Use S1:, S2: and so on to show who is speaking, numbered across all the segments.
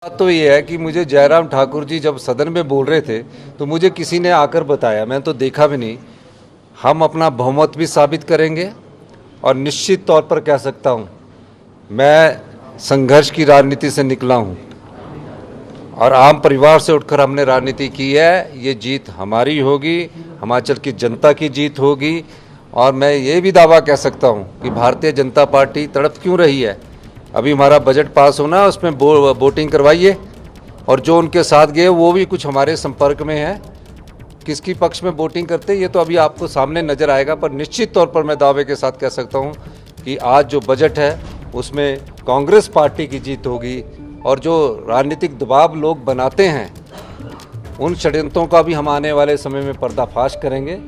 S1: बात तो ये है कि मुझे जयराम ठाकुर जी जब सदन में बोल रहे थे तो मुझे किसी ने आकर बताया, मैं तो देखा भी नहीं। हम अपना बहुमत भी साबित करेंगे और निश्चित तौर पर कह सकता हूँ मैं संघर्ष की राजनीति से निकला हूँ और आम परिवार से उठकर हमने राजनीति की है। ये जीत हमारी होगी, हिमाचल की जनता की जीत होगी। और मैं ये भी दावा कह सकता हूँ कि भारतीय जनता पार्टी तड़प क्यों रही है। अभी हमारा बजट पास होना, उसमें वोटिंग करवाइए और जो उनके साथ गए वो भी कुछ हमारे संपर्क में है। किसकी पक्ष में वोटिंग करते ये तो अभी आपको सामने नज़र आएगा, पर निश्चित तौर पर मैं दावे के साथ कह सकता हूँ कि आज जो बजट है उसमें कांग्रेस पार्टी की जीत होगी। और जो राजनीतिक दबाव लोग बनाते हैं उन षड्यंत्रों का भी हम आने वाले समय में पर्दाफाश करेंगे।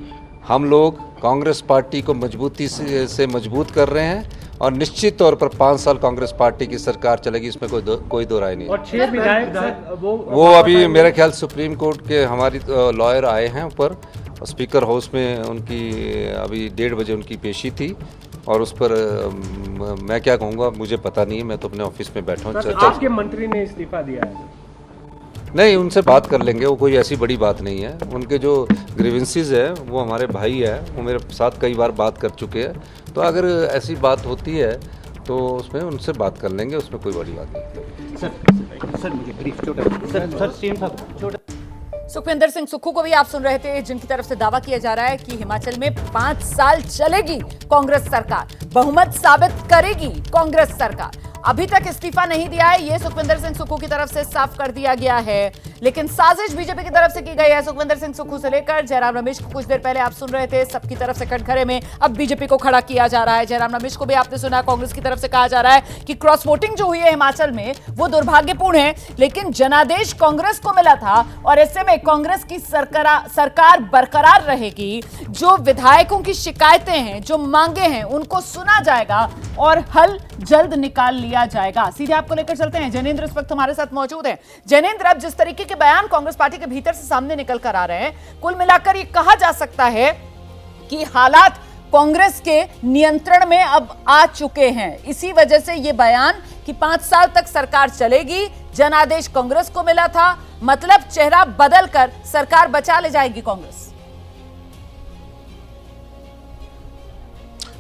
S1: हम लोग कांग्रेस पार्टी को मजबूती से मजबूत कर रहे हैं और निश्चित तौर पर 5 साल कांग्रेस पार्टी की सरकार चलेगी, इसमें कोई दो राय नहीं।
S2: और 6 विधायक
S1: वो अभी मेरे ख्याल सुप्रीम कोर्ट के हमारी लॉयर आए हैं ऊपर, स्पीकर हाउस में उनकी अभी 1:30 बजे उनकी पेशी थी और उस पर मैं क्या कहूँगा मुझे पता नहीं है, मैं तो अपने ऑफिस में बैठा हूँ।
S2: आपके मंत्री ने इस्तीफा दिया है?
S1: नहीं, उनसे बात कर लेंगे, वो कोई ऐसी बड़ी बात नहीं है। उनके जो ग्रीवेंसेस है वो हमारे भाई है, वो मेरे साथ कई बार बात कर चुके हैं, तो अगर ऐसी बात होती है तो उसमें उनसे बात कर लेंगे, उसमें कोई बड़ी बात नहीं।
S3: सर मुझे ब्रीफ छोटा
S4: सुखविंदर सिंह सुक्खू को भी आप सुन रहे थे, जिनकी तरफ से दावा किया जा रहा है कि हिमाचल में 5 साल चलेगी कांग्रेस सरकार, बहुमत साबित करेगी कांग्रेस सरकार। अभी तक इस्तीफा नहीं दिया है, ये सुखविंदर सिंह सुक्खू की तरफ से साफ कर दिया गया है, लेकिन साजिश बीजेपी की तरफ से की गई है। सुखविंदर सिंह सुक्खू से लेकर जयराम रमेश को कुछ देर पहले आप सुन रहे थे, सबकी तरफ से कटघरे में अब बीजेपी को खड़ा किया जा रहा है। जयराम रमेश को भी आपने सुना, कांग्रेस की तरफ से कहा जा रहा है कि क्रॉस वोटिंग जो हुई है हिमाचल में वो दुर्भाग्यपूर्ण है, लेकिन जनादेश कांग्रेस को मिला था और ऐसे में कांग्रेस की सरकार बरकरार रहेगी। जो विधायकों की शिकायतें हैं, जो मांगे हैं, उनको सुना जाएगा और हल जल्द निकाल लिया जाएगा। सीधे आपको लेकर चलते हैं, जैनेंद्र इस वक्त हमारे साथ मौजूद हैं। जैनेंद्र, अब जिस तरीके के बयान कांग्रेस पार्टी के भीतर से सामने निकल कर आ रहे हैं, कुल मिलाकर ये कहा जा सकता है कि हालात कांग्रेस के नियंत्रण में अब आ चुके हैं। इसी वजह से ये बयान कि 5 साल तक सरकार चलेगी, जनादेश कांग्रेस को मिला था, मतलब चेहरा बदलकर सरकार बचा ले जाएगी कांग्रेस।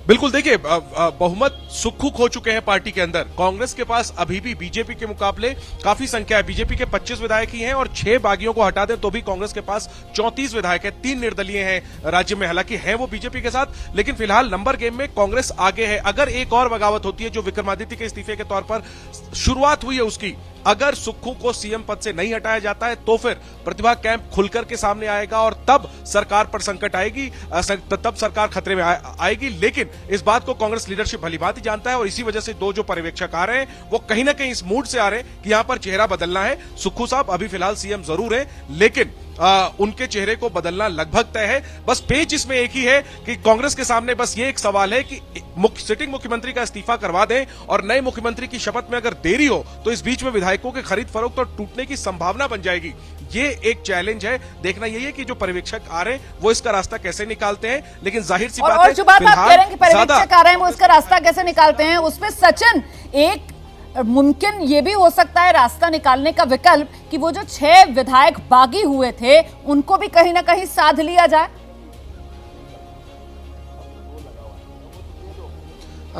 S5: बिल्कुल, देखिए बहुमत सुक्खू खो चुके हैं पार्टी के अंदर। कांग्रेस के पास अभी भी बीजेपी के मुकाबले काफी संख्या है। बीजेपी के 25 विधायक ही हैं और 6 बागियों को हटा दें तो भी कांग्रेस के पास 34 विधायक है। 3 निर्दलीय हैं राज्य में, हालांकि हैं वो बीजेपी के साथ, लेकिन फिलहाल नंबर गेम में कांग्रेस आगे है। अगर एक और बगावत होती है जो विक्रमादित्य के इस्तीफे के तौर पर शुरुआत हुई है उसकी, अगर सुक्खू को सीएम पद से नहीं हटाया जाता है तो फिर प्रतिभा कैंप खुलकर के सामने आएगा और तब सरकार पर संकट आएगी, तब सरकार खतरे में आएगी। लेकिन इस बात को कांग्रेस लीडरशिप भलीभांति जानता है और इसी वजह से दो जो पर्यवेक्षक आ रहे हैं वो कहीं ना कहीं इस मूड से आ रहे हैं कि यहां पर चेहरा बदलना है। सुक्खू साहब अभी फिलहाल सीएम जरूर है, लेकिन उनके चेहरे को बदलना लगभग तय है। बस पेच इसमें एक ही है कि कांग्रेस के सामने बस ये एक सवाल है कि सिटिंग मुख्यमंत्री का इस्तीफा करवा दें और नए मुख्यमंत्री की शपथ में अगर देरी हो तो इस बीच में विधायकों के खरीद फरोख्त और टूटने की संभावना बन जाएगी। ये एक चैलेंज है। देखना यही है कि जो पर्यवेक्षक आ रहे हैं वो इसका रास्ता कैसे निकालते हैं, लेकिन जाहिर सी बात है,
S4: और जो बात आप कह रहे हैं कि पर्यवेक्षक आ रहे हैं वो इसका रास्ता कैसे निकालते हैं, उसमें सचिन एक मुमकिन ये भी हो सकता है रास्ता निकालने का विकल्प कि वो जो 6 विधायक बागी हुए थे उनको भी कहीं ना कहीं साध लिया जाए।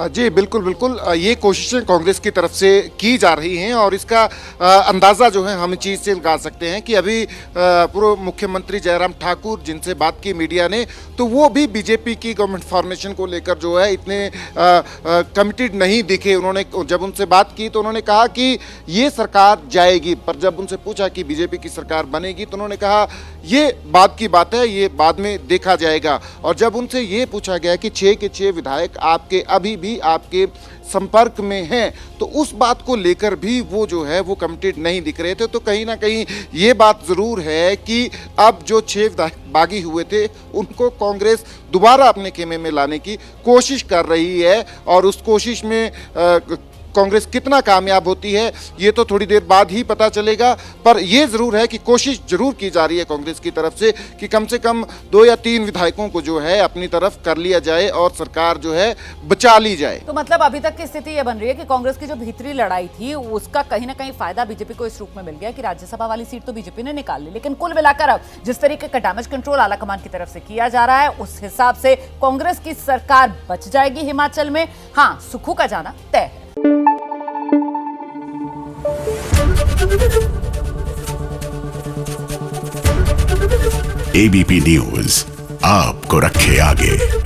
S3: जी बिल्कुल बिल्कुल, ये कोशिशें कांग्रेस की तरफ से की जा रही हैं और इसका अंदाज़ा जो है हम चीज़ से लगा सकते हैं कि अभी पूर्व मुख्यमंत्री जयराम ठाकुर जिनसे बात की मीडिया ने, तो वो भी बीजेपी की गवर्नमेंट फॉर्मेशन को लेकर जो है इतने कमिटेड नहीं दिखे। उन्होंने जब उनसे बात की तो उन्होंने कहा कि ये सरकार जाएगी, पर जब उनसे पूछा कि बीजेपी की सरकार बनेगी तो उन्होंने कहा ये बाद की बात है, ये बाद में देखा जाएगा। और जब उनसे ये पूछा गया कि 6 के 6 विधायक आपके अभी भी आपके संपर्क में हैं, तो उस बात को लेकर भी वो जो है वो कमिटेड नहीं दिख रहे थे। तो कहीं ना कहीं ये बात ज़रूर है कि अब जो 6 विधायक बागी हुए थे उनको कांग्रेस दोबारा अपने खेमे में लाने की कोशिश कर रही है और उस कोशिश में कांग्रेस कितना कामयाब होती है ये तो थोड़ी देर बाद ही पता चलेगा। पर ये जरूर है कि कोशिश जरूर की जा रही है कांग्रेस की तरफ से कम 2 या 3 विधायकों को जो है अपनी तरफ कर लिया जाए और सरकार जो है बचा ली जाए।
S4: तो मतलब अभी तक की स्थिति यह बन रही है कि कांग्रेस की जो भीतरी लड़ाई थी उसका कहीं ना कहीं फायदा बीजेपी को इस रूप में मिल गया कि राज्यसभा वाली सीट तो बीजेपी ने निकाल ली, लेकिन कुल मिलाकर अब जिस तरीके का डैमेज कंट्रोल आलाकमान की तरफ से किया जा रहा है उस हिसाब से कांग्रेस की सरकार बच जाएगी हिमाचल में। हाँ, सुक्खू का जाना तय है।
S6: एबीपी न्यूज आपको रखे आगे।